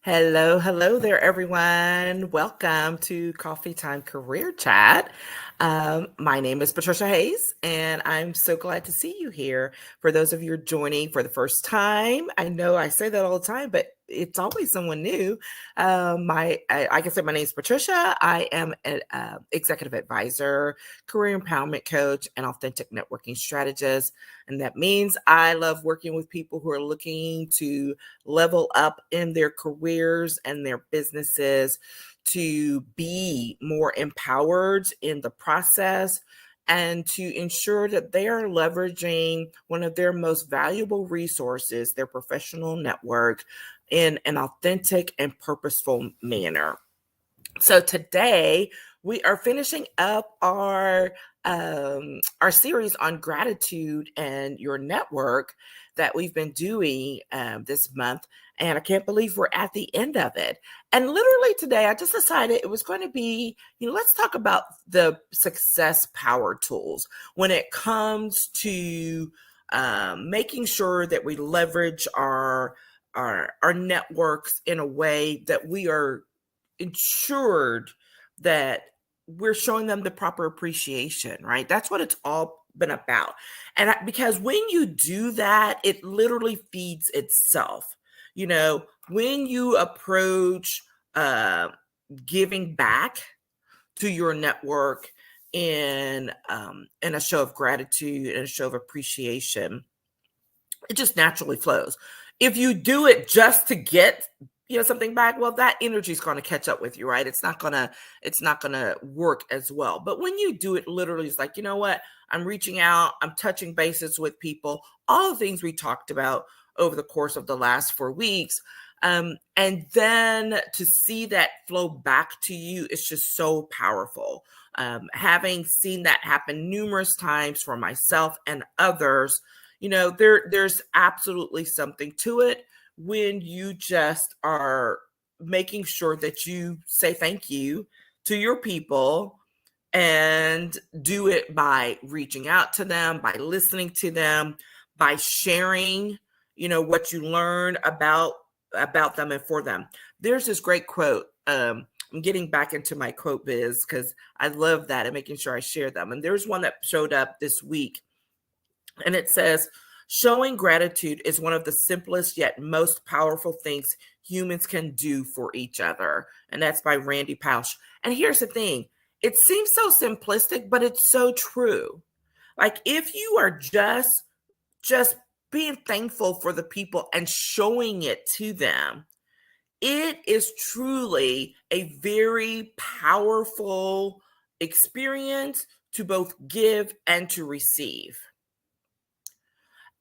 Hello, hello there, everyone. Welcome to Coffee Time Career Chat. My name is Patricia Hayes, and I'm so glad to see you here. For those of you who are joining for the first time, I know I say that all the time, but it's always someone new. Like I said, my name is Patricia. I am an executive advisor, career empowerment coach, and authentic networking strategist. And that means I love working with people who are looking to level up in their careers and their businesses to be more empowered in the process and to ensure that they are leveraging one of their most valuable resources, their professional network, in an authentic and purposeful manner. So today we are finishing up our series on gratitude and your network that we've been doing this month, and I can't believe we're at the end of it. And literally today, I just decided it was going to be, let's talk about the success power tools when it comes to making sure that we leverage our networks in a way that we are ensured that we're showing them the proper appreciation, right? That's what it's all been about. Because when you do that, it literally feeds itself. When you approach uh, giving back to your network in a show of gratitude and a show of appreciation, it just naturally flows. If you do it just to get something back, well, that energy is going to catch up with you, right? It's not gonna work as well. But when you do it literally, it's like, you know what, I'm reaching out, I'm touching bases with people, all the things we talked about over the course of the last 4 weeks. And then to see that flow back to you is just so powerful. Having seen that happen numerous times for myself and others, there's absolutely something to it when you just are making sure that you say thank you to your people and do it by reaching out to them, by listening to them, by sharing, what you learn about them and for them. There's this great quote. I'm getting back into my quote biz because I love that and making sure I share them. And there's one that showed up this week, and it says, showing gratitude is one of the simplest yet most powerful things humans can do for each other. And that's by Randy Pausch. And here's the thing, it seems so simplistic, but it's so true. Like if you are just being thankful for the people and showing it to them, it is truly a very powerful experience to both give and to receive.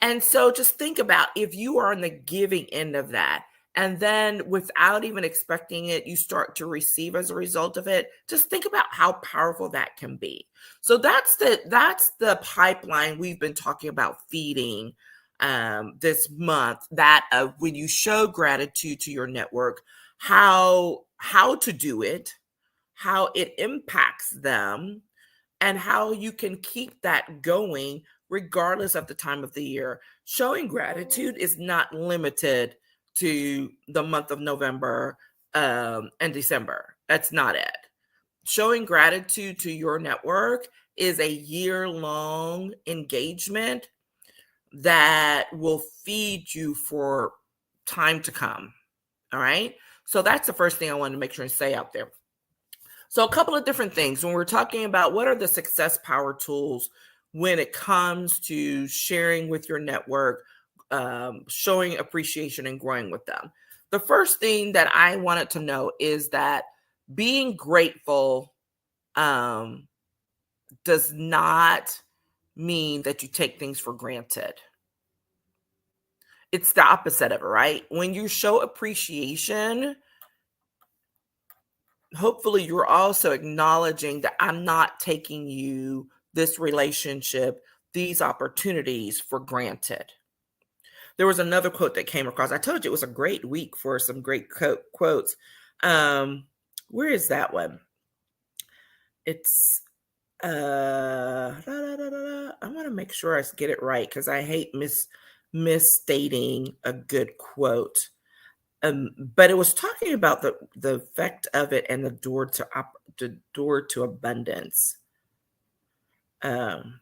And so just think about if you are on the giving end of that, and then without even expecting it, you start to receive as a result of it. Just think about how powerful that can be. So that's the pipeline we've been talking about feeding this month. That when you show gratitude to your network, how to do it, how it impacts them, and how you can keep that going regardless of the time of the year. Showing gratitude is not limited to the month of November and December. That's not it. Showing gratitude to your network is a year-long engagement that will feed you for time to come. All right. So that's the first thing I wanted to make sure and say out there. So, a couple of different things when we're talking about what are the success power tools when it comes to sharing with your network, showing appreciation and growing with them. The first thing that I wanted to know is that being grateful does not mean that you take things for granted. It's the opposite of it, right? When you show appreciation, hopefully you're also acknowledging that I'm not taking this relationship, these opportunities for granted. There was another quote that came across. I told you it was a great week for some great quotes. Where is that one? It's I want to make sure I get it right because I hate misstating a good quote. But it was talking about the effect of it and the door to abundance. Um,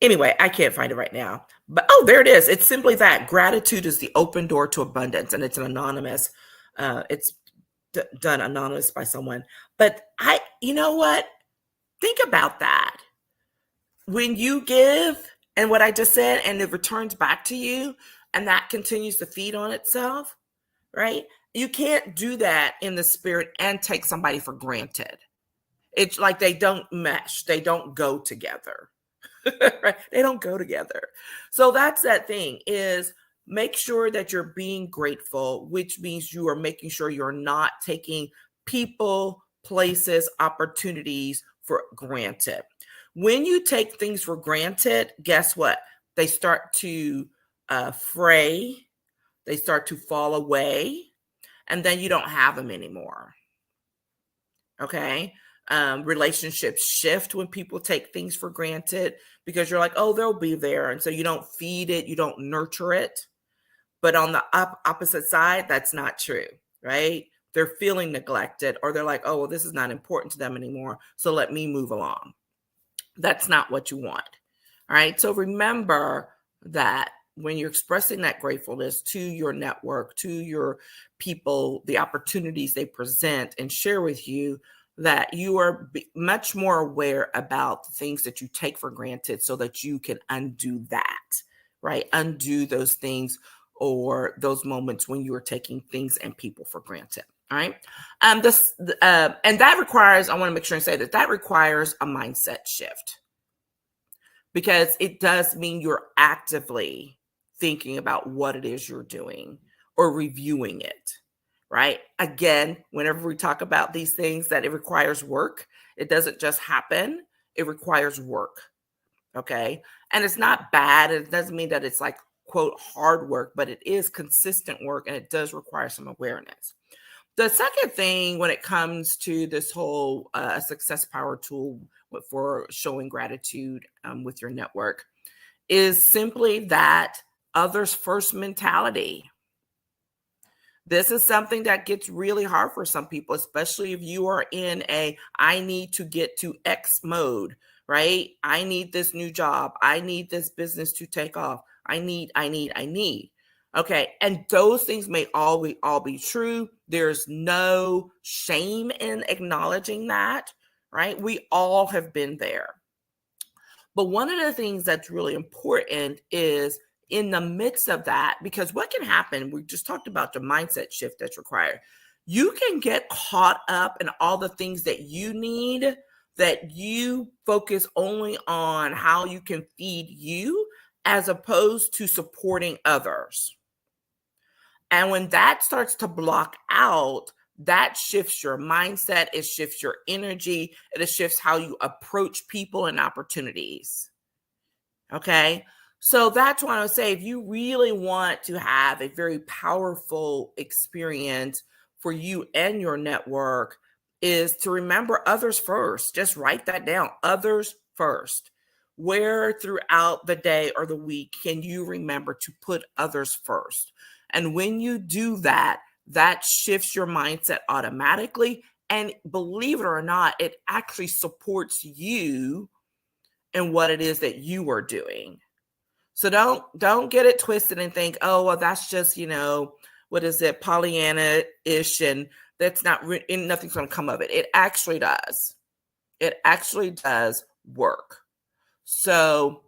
Anyway, I can't find it right now. But oh, there it is. It's simply that gratitude is the open door to abundance, and it's an anonymous. It's done anonymous by someone. But you know what? Think about that. When you give, and what I just said, and it returns back to you, and that continues to feed on itself, right? You can't do that in the spirit and take somebody for granted. It's like they don't mesh, they don't go together. Right? They don't go together. So that's that thing is make sure that you're being grateful, which means you are making sure you're not taking people, places, opportunities for granted. When you take things for granted, guess what? They start to fray, they start to fall away, and then you don't have them anymore. Okay. Relationships shift when people take things for granted because you're like, oh, they'll be there. And so you don't feed it, you don't nurture it. But on the opposite side, that's not true, right? They're feeling neglected or they're like, oh, well, this is not important to them anymore. So let me move along. That's not what you want. All right. So remember that when you're expressing that gratefulness to your network, to your people, the opportunities they present and share with you, that you are much more aware about the things that you take for granted so that you can undo that, right? Undo those things or those moments when you are taking things and people for granted. All right. And that requires, I want to make sure and say that requires a mindset shift because it does mean you're actively thinking about what it is you're doing or reviewing it, right? Again, whenever we talk about these things, that it requires work, it doesn't just happen, it requires work, okay? And it's not bad. It doesn't mean that it's like, quote, hard work, but it is consistent work and it does require some awareness. The second thing when it comes to this whole success power tool for showing gratitude with your network is simply that others first mentality. This is something that gets really hard for some people, especially if you are in I need to get to X mode, right? I need this new job. I need this business to take off. I need. Okay. And those things may all be true. There's no shame in acknowledging that, right? We all have been there. But one of the things that's really important is in the midst of that, because what can happen, we just talked about the mindset shift that's required. You can get caught up in all the things that you need, that you focus only on how you can feed you as opposed to supporting others. And when that starts to block out, that shifts your mindset, it shifts your energy, it shifts how you approach people and opportunities. Okay. So that's why I would say if you really want to have a very powerful experience for you and your network, is to remember others first. Just write that down. Others first. Where throughout the day or the week can you remember to put others first? And when you do that, that shifts your mindset automatically. And believe it or not, it actually supports you in what it is that you are doing. So don't get it twisted and think, oh, well, that's just, what is it, Pollyanna-ish, and that's not, and nothing's going to come of it. It actually does. It actually does work. So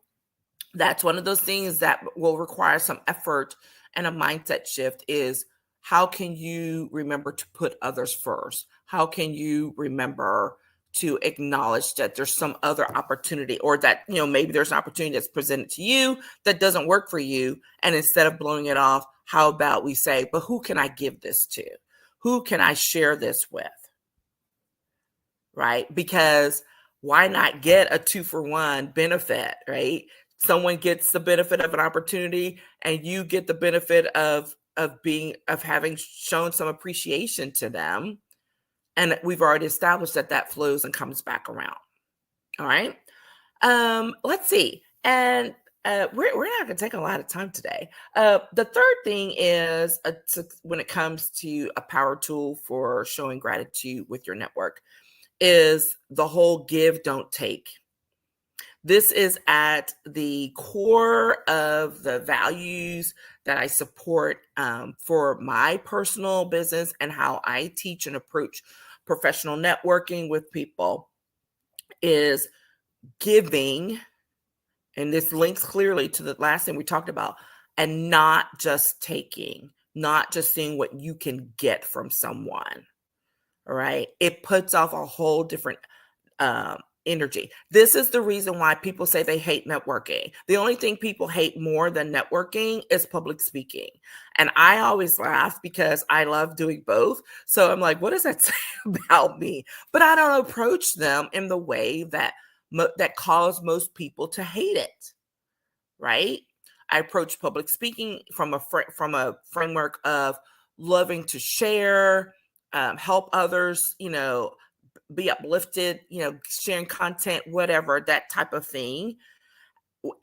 that's one of those things that will require some effort and a mindset shift is how can you remember to put others first? How can you remember to acknowledge that there's some other opportunity or that, maybe there's an opportunity that's presented to you that doesn't work for you. And instead of blowing it off, how about we say, but who can I give this to? Who can I share this with? Right? Because why not get a 2-for-1 benefit, right? Someone gets the benefit of an opportunity and you get the benefit of having shown some appreciation to them. And we've already established that flows and comes back around. All right. Let's see. And we're not going to take a lot of time today. The third thing is when it comes to a power tool for showing gratitude with your network is the whole give, don't take. This is at the core of the values that I support for my personal business and how I teach and approach professional networking with people is giving. And this links clearly to the last thing we talked about, and not just taking, not just seeing what you can get from someone. All right. It puts off a whole different energy. This is the reason why people say they hate networking. The only thing people hate more than networking is public speaking. And I always laugh because I love doing both. So I'm like, what does that say about me? But I don't approach them in the way that cause most people to hate it, right? I approach public speaking from a framework of loving to share, help others, be uplifted, sharing content, whatever, that type of thing.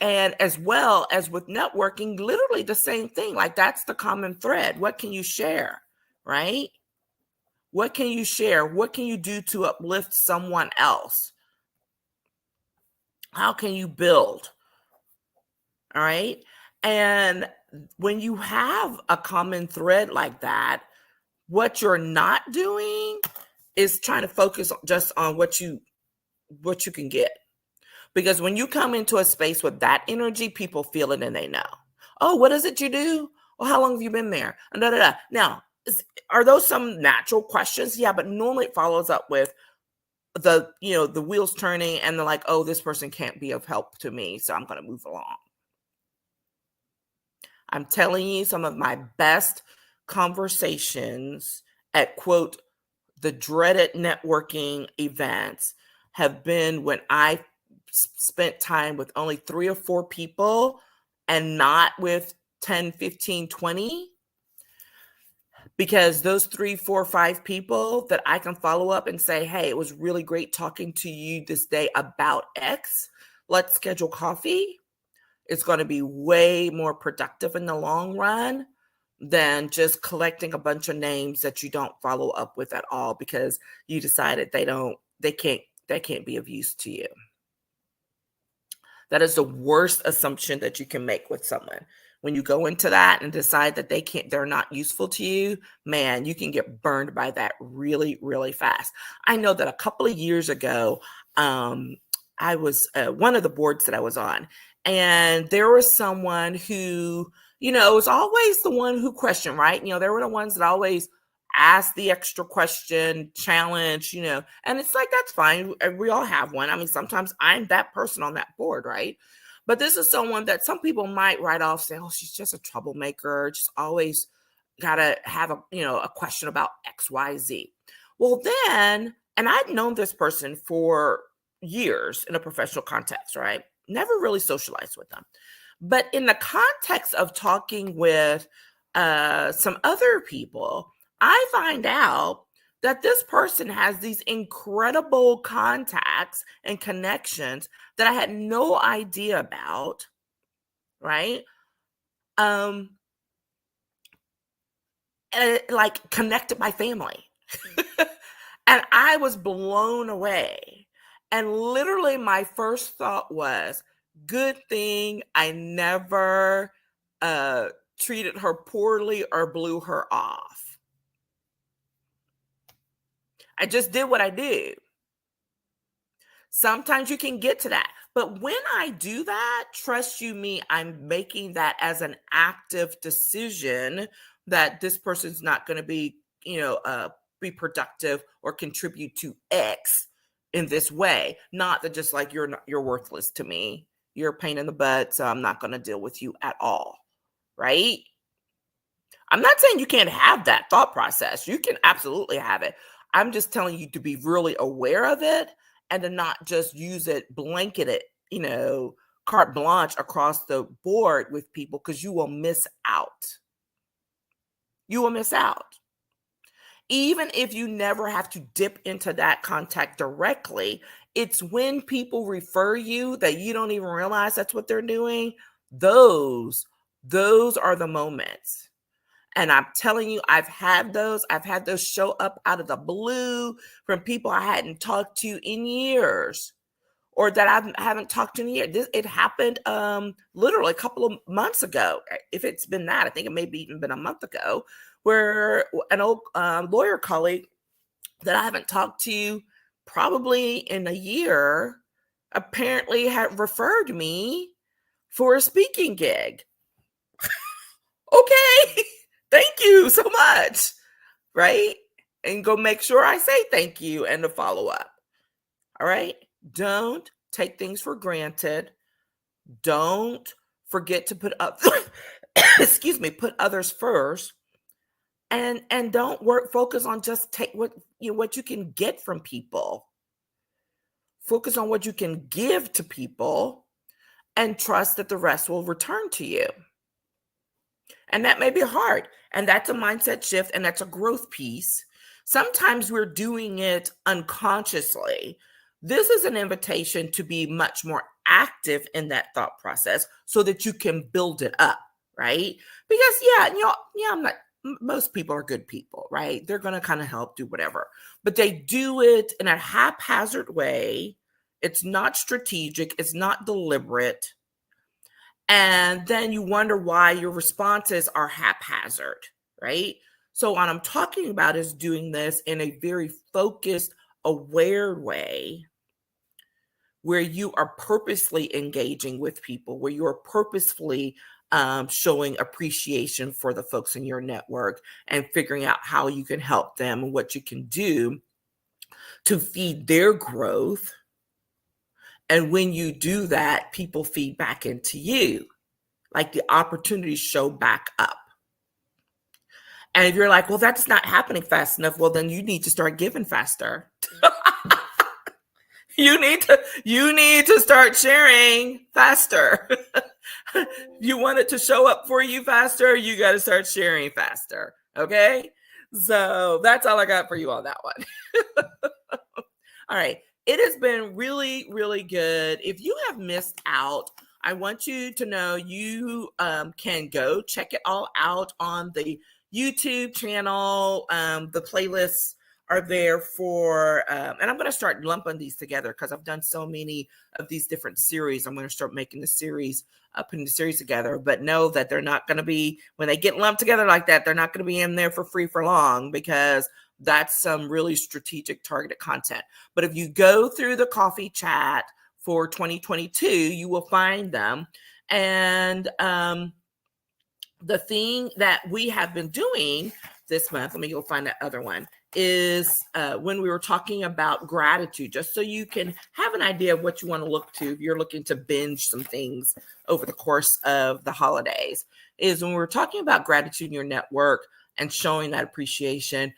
And as well as with networking, literally the same thing. Like that's the common thread. What can you share, right? What can you share? What can you do to uplift someone else? How can you build? All right. And when you have a common thread like that, what you're not doing is trying to focus just on what you can get. Because when you come into a space with that energy, people feel it and they know. Oh, what is it you do? Well, how long have you been there? And da, da, da. Now, are those some natural questions? Yeah, but normally it follows up with the wheels turning and they're like, oh, this person can't be of help to me, so I'm going to move along. I'm telling you, some of my best conversations at, quote, the dreaded networking events have been when I spent time with only 3 or 4 people and not with 10, 15, 20. Because those 3, 4, 5 people that I can follow up and say, hey, it was really great talking to you this day about X. Let's schedule coffee. It's going to be way more productive in the long run than just collecting a bunch of names that you don't follow up with at all because you decided they can't be of use to you. That is the worst assumption that you can make with someone. When you go into that and decide that they're not useful to you, man, you can get burned by that really, really fast. I know that a couple of years ago, I was one of the boards that I was on, and there was someone who, was always the one who questioned, right? They were the ones that always ask the extra question, challenge, and it's like, that's fine. We all have one. I mean, sometimes I'm that person on that board, right? But this is someone that some people might write off, say, oh, she's just a troublemaker, just always got to have a question about X, Y, Z. Well, then, and I'd known this person for years in a professional context, right? Never really socialized with them. But in the context of talking with some other people, I find out that this person has these incredible contacts and connections that I had no idea about, right? And it, like, connected my family. And I was blown away. And literally my first thought was, good thing I never treated her poorly or blew her off. I just did what I do. Sometimes you can get to that. But when I do that, trust you me, I'm making that as an active decision that this person's not going to be, be productive or contribute to X in this way. Not that just like you're worthless to me. You're a pain in the butt, so I'm not going to deal with you at all. Right? I'm not saying you can't have that thought process. You can absolutely have it. I'm just telling you to be really aware of it and to not just use it, blanket it, carte blanche across the board with people, because you will miss out. You will miss out. Even if you never have to dip into that contact directly, it's when people refer you that you don't even realize that's what they're doing. those are the moments. And I'm telling you, I've had those. I've had those show up out of the blue from people I hadn't talked to in years, or that I haven't talked to in a year. It happened literally a couple of months ago. If it's been that, I think it maybe even been a month ago, where an old lawyer colleague that I haven't talked to probably in a year apparently had referred me for a speaking gig. Okay, thank you so much, right? And go make sure I say thank you and to follow up. All right. Don't take things for granted. Don't forget to put up, excuse me, put others first. And don't focus on just take what you can get from people. Focus on what you can give to people and trust that the rest will return to you. And that may be hard. And that's a mindset shift, and that's a growth piece. Sometimes we're doing it unconsciously. This is an invitation to be much more active in that thought process so that you can build it up, right? Because most people are good people, right? They're going to kind of help do whatever, but they do it in a haphazard way. It's not strategic. It's not deliberate. And then you wonder why your responses are haphazard, right? So what I'm talking about is doing this in a very focused, aware way where you are purposely engaging with people, where you are purposefully showing appreciation for the folks in your network and figuring out how you can help them and what you can do to feed their growth. And when you do that, people feed back into you, like the opportunities show back up. And if you're like, well, that's not happening fast enough, well, then you need to start giving faster. You need to start sharing faster. You want it to show up for you faster, you got to start sharing faster. Okay. So that's all I got for you on that one. All right. It has been really, really good. If you have missed out, I want you to know you can go check it all out on the YouTube channel. The playlists are there for, and I'm going to start lumping these together because I've done so many of these different series. I'm going to start making the series, putting the series together, but know that they're not going to be, when they get lumped together like that, they're not going to be in there for free for long, because that's some really strategic targeted content. But if you go through the coffee chat for 2022, you will find them. And the thing that we have been doing this month, let me go find that other one, is when we were talking about gratitude, just so you can have an idea of what you want to look to if you're looking to binge some things over the course of the holidays, is when we were talking about gratitude in your network and showing that appreciation.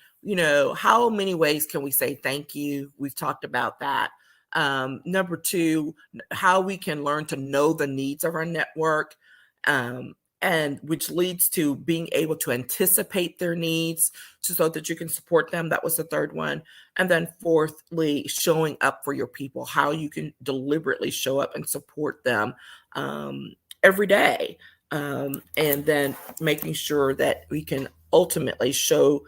How many ways can we say thank you? We've talked about that. Number two, how we can learn to know the needs of our network, and which leads to being able to anticipate their needs so that you can support them. That was the third one. And then fourthly, showing up for your people, how you can deliberately show up and support them every day. And then making sure that we can ultimately show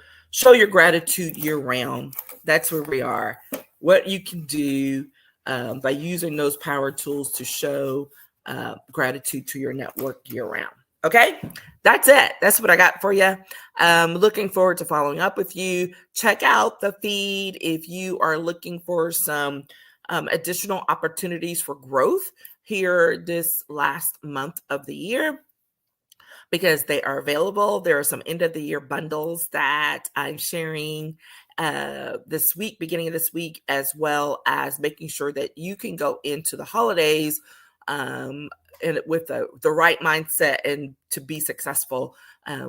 your gratitude year round. That's where we are. What you can do by using those power tools to show gratitude to your network year round. Okay, that's it. That's what I got for you. Looking forward to following up with you. Check out the feed if you are looking for some additional opportunities for growth here this last month of the year, because they are available. There are some end of the year bundles that I'm sharing this week, beginning of this week, as well as making sure that you can go into the holidays and with the right mindset and to be successful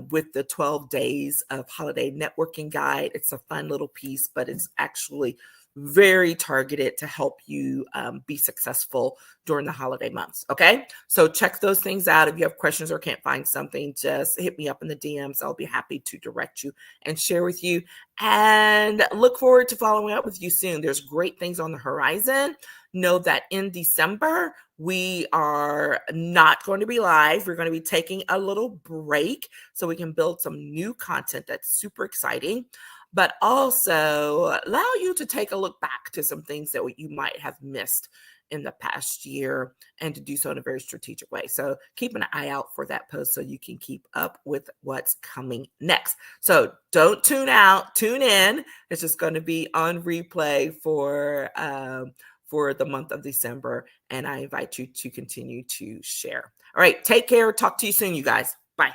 with the 12 days of holiday networking guide. It's a fun little piece, but it's actually very targeted to help you be successful during the holiday months. Okay. So check those things out. If you have questions or can't find something, just hit me up in the DMs. I'll be happy to direct you and share with you, and look forward to following up with you soon. There's great things on the horizon. Know that in December, We are not going to be live. We're going to be taking a little break so we can build some new content that's super exciting, but also allow you to take a look back to some things that you might have missed in the past year and to do so in a very strategic way. So keep an eye out for that post so you can keep up with what's coming next. So don't tune out, tune in. It's just going to be on replay for the month of December. And I invite you to continue to share. All right, take care. Talk to you soon, you guys. Bye.